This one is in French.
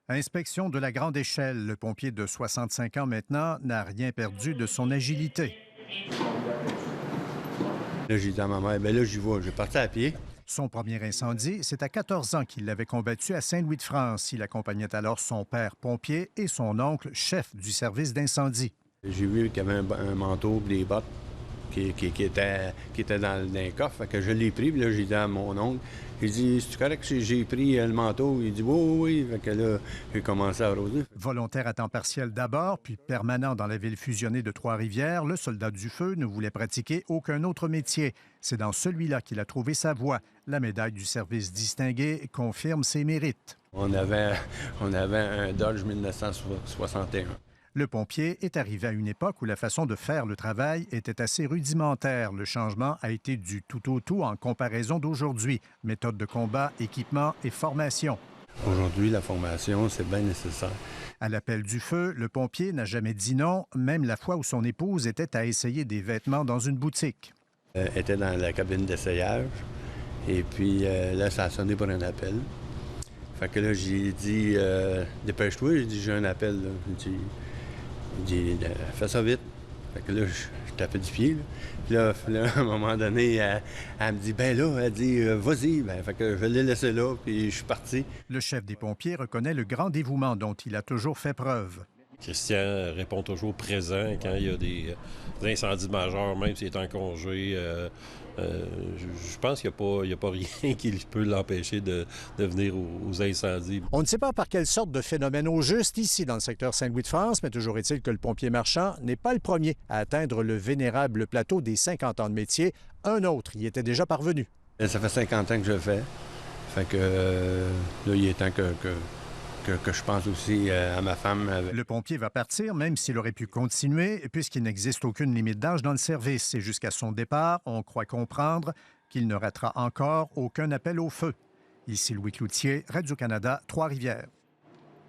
Inspection de la grande échelle. Le pompier de 65 ans maintenant n'a rien perdu de son agilité. Là, j'ai dit à ma mère, bien là, j'y vais. J'ai parti à pied. Son premier incendie, c'est à 14 ans qu'il l'avait combattu à Saint-Louis-de-France. Il accompagnait alors son père pompier et son oncle chef du service d'incendie. J'ai vu qu'il y avait un manteau et des bottes qui étaient dans un coffre. Fait que je l'ai pris, puis là, j'ai dit à mon oncle, j'ai dit, c'est correct que j'ai pris le manteau? Il dit, oui, oui, oui. Fait que là, j'ai commencé à arroser. Volontaire à temps partiel d'abord, puis permanent dans la ville fusionnée de Trois-Rivières, le soldat du feu ne voulait pratiquer aucun autre métier. C'est dans celui-là qu'il a trouvé sa voie. La médaille du service distingué confirme ses mérites. On avait un Dodge 1961. Le pompier est arrivé à une époque où la façon de faire le travail était assez rudimentaire. Le changement a été du tout au tout en comparaison d'aujourd'hui. Méthode de combat, équipement et formation. Aujourd'hui, la formation, c'est bien nécessaire. À l'appel du feu, le pompier n'a jamais dit non, même la fois où son épouse était à essayer des vêtements dans une boutique. Elle était dans la cabine d'essayage. Et puis là, ça a sonné pour un appel. Fait que là, j'ai dit, dépêche-toi. J'ai dit, j'ai un appel. Là. J'ai dit, fais ça vite. Fait que là, je tapais du pied. Puis là, à un moment donné, elle me dit, ben là, elle dit, vas-y. Ben, fait que je l'ai laissé là, puis je suis parti. Le chef des pompiers reconnaît le grand dévouement dont il a toujours fait preuve. Christian répond toujours présent quand il y a des incendies majeurs, même s'il est en congé. Je pense qu'il n'y a pas rien qui peut l'empêcher de venir aux incendies. On ne sait pas par quelle sorte de phénomène au juste ici dans le secteur Saint-Louis-de-France, mais toujours est-il que le pompier marchand n'est pas le premier à atteindre le vénérable plateau des 50 ans de métier. Un autre y était déjà parvenu. Ça fait 50 ans que je le fais. Fait que là, il est temps que je pense aussi à ma femme. Le pompier va partir, même s'il aurait pu continuer, puisqu'il n'existe aucune limite d'âge dans le service. Et jusqu'à son départ, on croit comprendre qu'il ne ratera encore aucun appel au feu. Ici Louis Cloutier, Radio-Canada, Trois-Rivières.